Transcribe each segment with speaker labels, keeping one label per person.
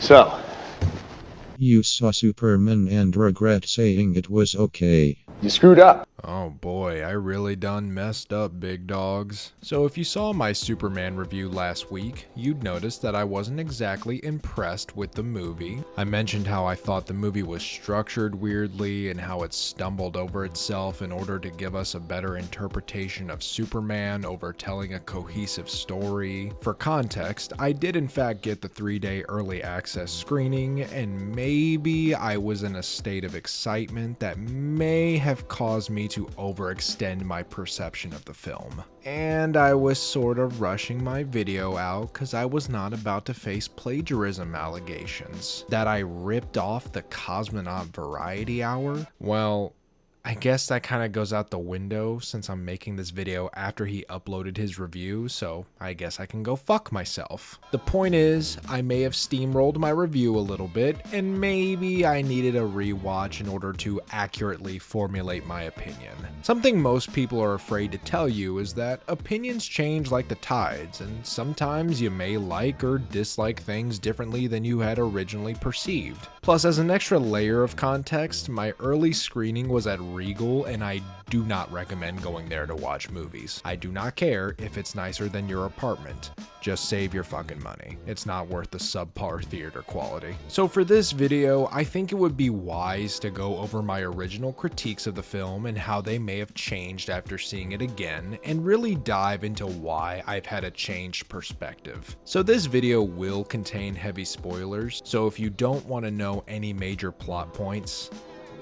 Speaker 1: So,
Speaker 2: You saw Superman and regret saying it was okay.
Speaker 1: you screwed up.
Speaker 3: Oh boy, I really done messed up, big dogs. So if you saw my Superman review last week, you'd notice that I wasn't exactly impressed with the movie. I mentioned how I thought the movie was structured weirdly and how it stumbled over itself in order to give us a better interpretation of Superman over telling a cohesive story. For context, I did in fact get the 3-day early access screening, and maybe I was in a state of excitement that may have caused me to overextend my perception of the film. And I was sort of rushing my video out because I was not about to face plagiarism allegations. That I ripped off the Cosmonaut Variety Hour? Well, I guess that kind of goes out the window since I'm making this video after he uploaded his review, so I guess I can go fuck myself. The point is, I may have steamrolled my review a little bit, and maybe I needed a rewatch in order to accurately formulate my opinion. Something most people are afraid to tell you is that opinions change like the tides, and sometimes you may like or dislike things differently than you had originally perceived. Plus, as an extra layer of context, my early screening was at Regal, and I do not recommend going there to watch movies. I do not care if it's nicer than your apartment. Just save your fucking money. It's not worth the subpar theater quality. So for this video, I think it would be wise to go over my original critiques of the film and how they may have changed after seeing it again, and really dive into why I've had a changed perspective. So this video will contain heavy spoilers, so if you don't want to know any major plot points,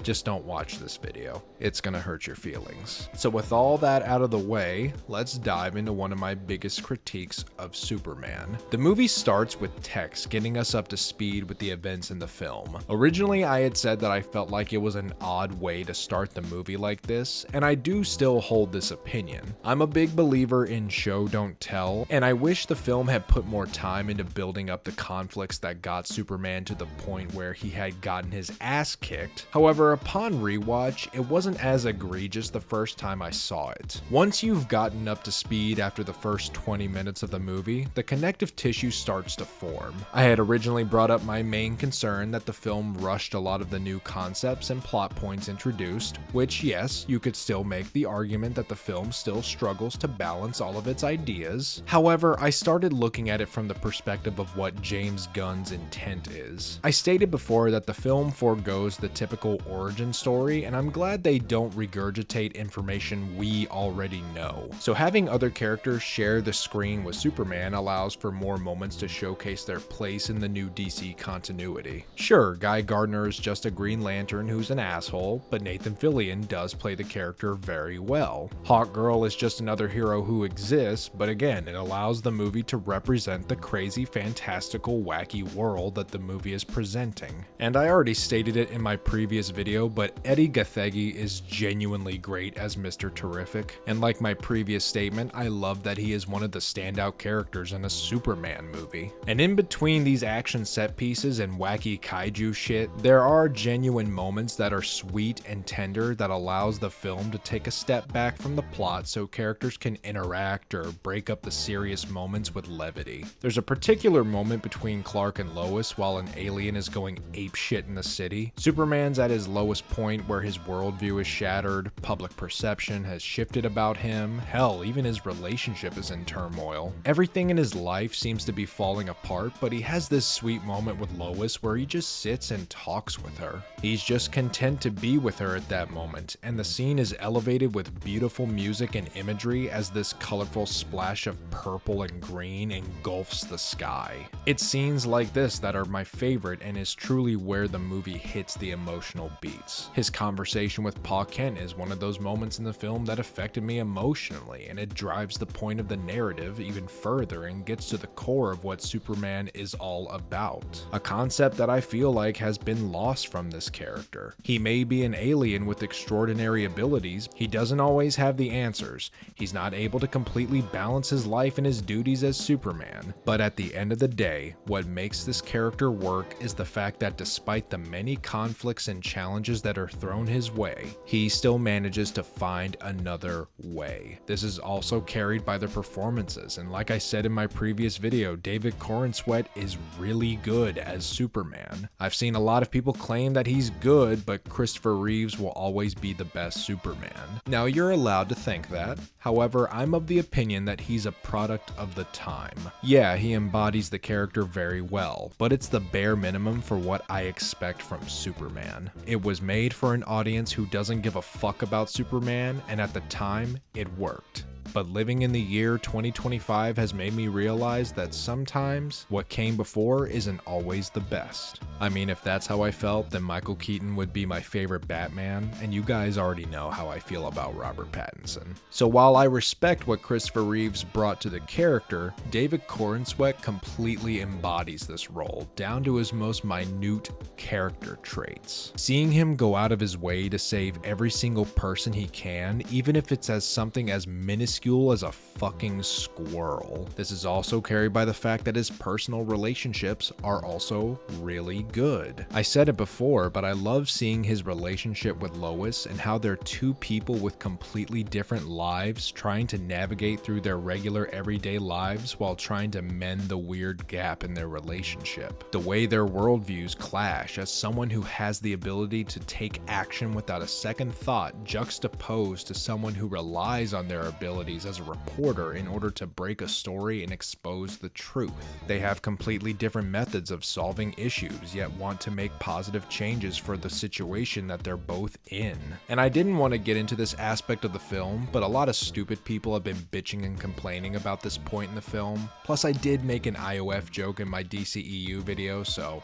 Speaker 3: just don't watch this video. It's gonna hurt your feelings. So with all that out of the way, let's dive into one of my biggest critiques of Superman. The movie starts with Tex getting us up to speed with the events in the film. Originally, I had said that I felt like it was an odd way to start the movie like this, and I do still hold this opinion. I'm a big believer in show don't tell, and I wish the film had put more time into building up the conflicts that got Superman to the point where he had gotten his ass kicked. However, upon rewatch, it wasn't as egregious the first time I saw it. Once you've gotten up to speed after the first 20 minutes of the movie, the connective tissue starts to form. I had originally brought up my main concern that the film rushed a lot of the new concepts and plot points introduced, which yes, you could still make the argument that the film still struggles to balance all of its ideas. However, I started looking at it from the perspective of what James Gunn's intent is. I stated before that the film forgoes the typical origin story, and I'm glad they don't regurgitate information we already know. So having other characters share the screen with Superman allows for more moments to showcase their place in the new DC continuity. Sure, Guy Gardner is just a Green Lantern who's an asshole, but Nathan Fillion does play the character very well. Hawkgirl is just another hero who exists, but again, it allows the movie to represent the crazy, fantastical, wacky world that the movie is presenting. And I already stated it in my previous video, but Eddie Gathegi is genuinely great as Mr. Terrific, and like my previous statement, I love that he is one of the standout characters in a Superman movie. And in between these action set pieces and wacky kaiju shit, there are genuine moments that are sweet and tender that allows the film to take a step back from the plot so characters can interact or break up the serious moments with levity. There's a particular moment between Clark and Lois while an alien is going apeshit in the city. Superman's at his lowest point where his worldview is shattered, public perception has shifted about him, hell, even his relationship is in turmoil. Everything in his life seems to be falling apart, but he has this sweet moment with Lois where he just sits and talks with her. He's just content to be with her at that moment, and the scene is elevated with beautiful music and imagery as this colorful splash of purple and green engulfs the sky. It's scenes like this that are my favorite and is truly where the movie hits the emotional beats. His conversation with Pa Kent is one of those moments in the film that affected me emotionally, and it drives the point of the narrative even further and gets to the core of what Superman is all about. A concept that I feel like has been lost from this character. He may be an alien with extraordinary abilities, he doesn't always have the answers, he's not able to completely balance his life and his duties as Superman, but at the end of the day, what makes this character work is the fact that despite the many conflicts and challenges challenges that are thrown his way, he still manages to find another way. This is also carried by the performances, and like I said in my previous video, David Corenswet is really good as Superman. I've seen a lot of people claim that he's good, but Christopher Reeves will always be the best Superman. Now, you're allowed to think that. However, I'm of the opinion that he's a product of the time. Yeah, he embodies the character very well, but it's the bare minimum for what I expect from Superman. It was made for an audience who doesn't give a fuck about Superman, and at the time, it worked. But living in the year 2025 has made me realize that sometimes what came before isn't always the best. I mean, if that's how I felt, then Michael Keaton would be my favorite Batman, and you guys already know how I feel about Robert Pattinson. So while I respect what Christopher Reeves brought to the character, David Corenswet completely embodies this role, down to his most minute character traits. Seeing him go out of his way to save every single person he can, even if it's as something as minuscule as a fucking squirrel. This is also carried by the fact that his personal relationships are also really good. I said it before, but I love seeing his relationship with Lois and how they're two people with completely different lives trying to navigate through their regular everyday lives while trying to mend the weird gap in their relationship. The way their worldviews clash as someone who has the ability to take action without a second thought juxtaposed to someone who relies on their abilities as a reporter in order to break a story and expose the truth. They have completely different methods of solving issues, yet want to make positive changes for the situation that they're both in. And I didn't want to get into this aspect of the film, but a lot of stupid people have been bitching and complaining about this point in the film. Plus, I did make an IOF joke in my DCEU video, so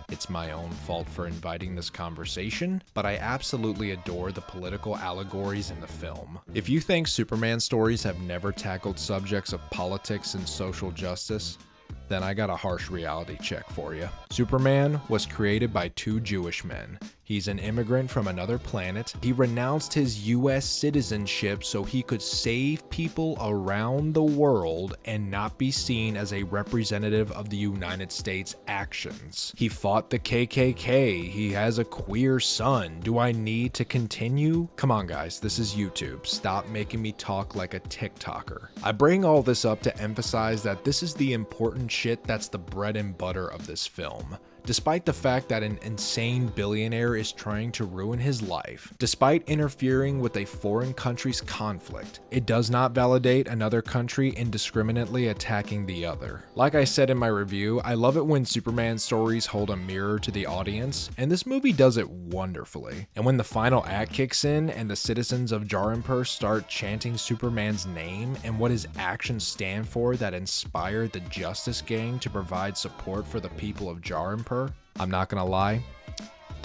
Speaker 3: it's my own fault for inviting this conversation, but I absolutely adore the political allegories in the film. If you think Superman stories have never tackled subjects of politics and social justice, then I got a harsh reality check for you. Superman was created by two Jewish men. He's an immigrant from another planet. He renounced his US citizenship so he could save people around the world and not be seen as a representative of the United States' actions. He fought the KKK. He has a queer son. Do I need to continue? Come on, guys, this is YouTube. Stop making me talk like a TikToker. I bring all this up to emphasize that this is the important shit that's the bread and butter of this film. Despite the fact that an insane billionaire is trying to ruin his life, despite interfering with a foreign country's conflict, it does not validate another country indiscriminately attacking the other. Like I said in my review, I love it when Superman stories hold a mirror to the audience, and this movie does it wonderfully. And when the final act kicks in and the citizens of Jarimpur start chanting Superman's name and what his actions stand for that inspired the Justice Gang to provide support for the people of Jarimpur, I'm not gonna lie,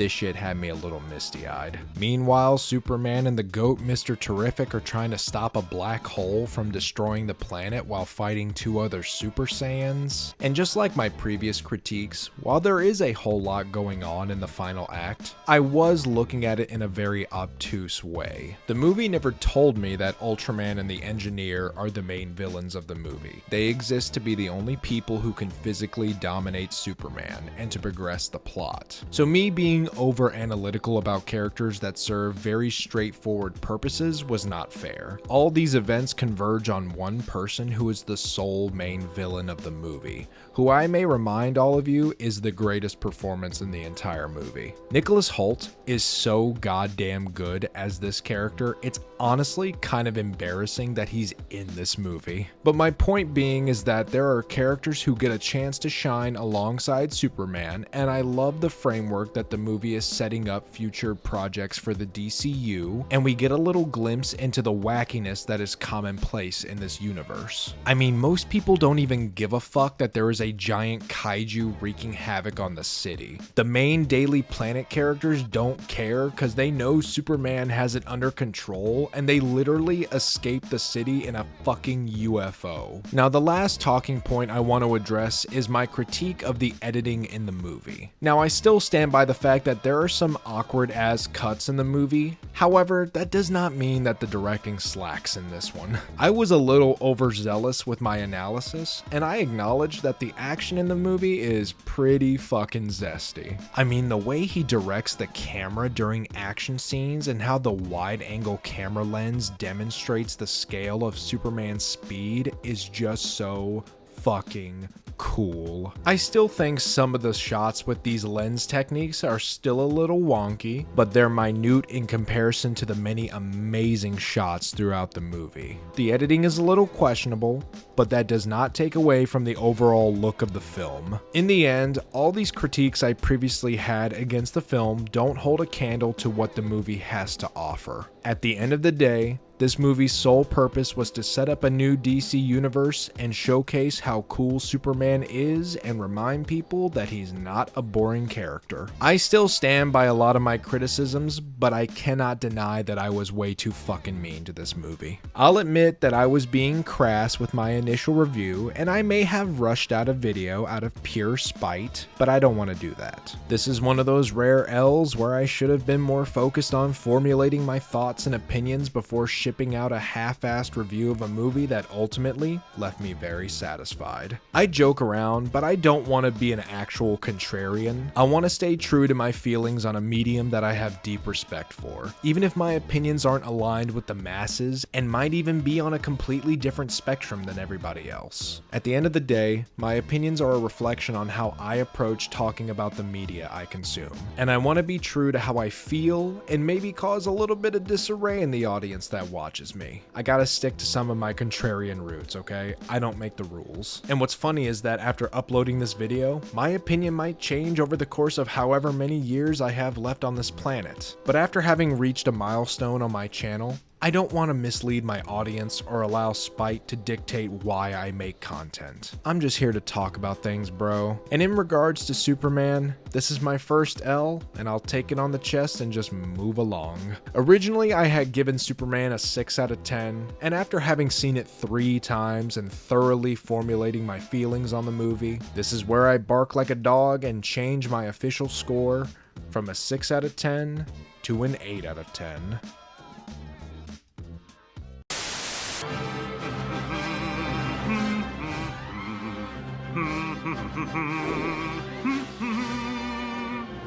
Speaker 3: this shit had me a little misty-eyed. Meanwhile, Superman and the GOAT Mr. Terrific are trying to stop a black hole from destroying the planet while fighting two other Super Saiyans. And just like my previous critiques, while there is a whole lot going on in the final act, I was looking at it in a very obtuse way. The movie never told me that Ultraman and the Engineer are the main villains of the movie. They exist to be the only people who can physically dominate Superman and to progress the plot. So me being over analytical about characters that serve very straightforward purposes was not fair. All these events converge on one person who is the sole main villain of the movie, who I may remind all of you is the greatest performance in the entire movie. Nicholas Hoult is so goddamn good as this character, it's honestly kind of embarrassing that he's in this movie. But my point being is that there are characters who get a chance to shine alongside Superman, and I love the framework that the movie is setting up future projects for the DCU, and we get a little glimpse into the wackiness that is commonplace in this universe. I mean, most people don't even give a fuck that there is a giant kaiju wreaking havoc on the city. The main Daily Planet characters don't care because they know Superman has it under control, and they literally escape the city in a fucking UFO. Now, the last talking point I want to address is my critique of the editing in the movie. Now, I still stand by the fact fact that there are some awkward ass cuts in the movie. However, that does not mean that the directing slacks in this one. I was a little overzealous with my analysis, and I acknowledge that the action in the movie is pretty fucking zesty. I mean, the way he directs the camera during action scenes and how the wide angle camera lens demonstrates the scale of Superman's speed is just so fucking cool. I still think some of the shots with these lens techniques are still a little wonky, but they're minute in comparison to the many amazing shots throughout the movie. The editing is a little questionable, but that does not take away from the overall look of the film. In the end, all these critiques I previously had against the film don't hold a candle to what the movie has to offer. At the end of the day, this movie's sole purpose was to set up a new DC universe and showcase how cool Superman is and remind people that he's not a boring character. I still stand by a lot of my criticisms, but I cannot deny that I was way too fucking mean to this movie. I'll admit that I was being crass with my initial review, and I may have rushed out a video out of pure spite, but I don't want to do that. This is one of those rare L's where I should have been more focused on formulating my thoughts and opinions before shipping out a half-assed review of a movie that ultimately left me very satisfied. I joke around, but I don't want to be an actual contrarian. I want to stay true to my feelings on a medium that I have deep respect for, even if my opinions aren't aligned with the masses and might even be on a completely different spectrum than everybody else. At the end of the day, my opinions are a reflection on how I approach talking about the media I consume, and I want to be true to how I feel and maybe cause a little bit of disarray in the audience that watches me. I gotta stick to some of my contrarian roots, okay? I don't make the rules. And what's funny is that after uploading this video, my opinion might change over the course of however many years I have left on this planet. But after having reached a milestone on my channel, I don't want to mislead my audience or allow spite to dictate why I make content. I'm just here to talk about things, bro. And in regards to Superman, this is my first L, and I'll take it on the chest and just move along. Originally, I had given Superman a 6 out of 10, and after having seen it 3 times and thoroughly formulating my feelings on the movie, this is where I bark like a dog and change my official score from a 6 out of 10 to an 8 out of 10.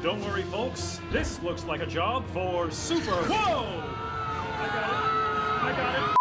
Speaker 1: Don't worry, folks. This looks like a job for Super. Whoa! I got it.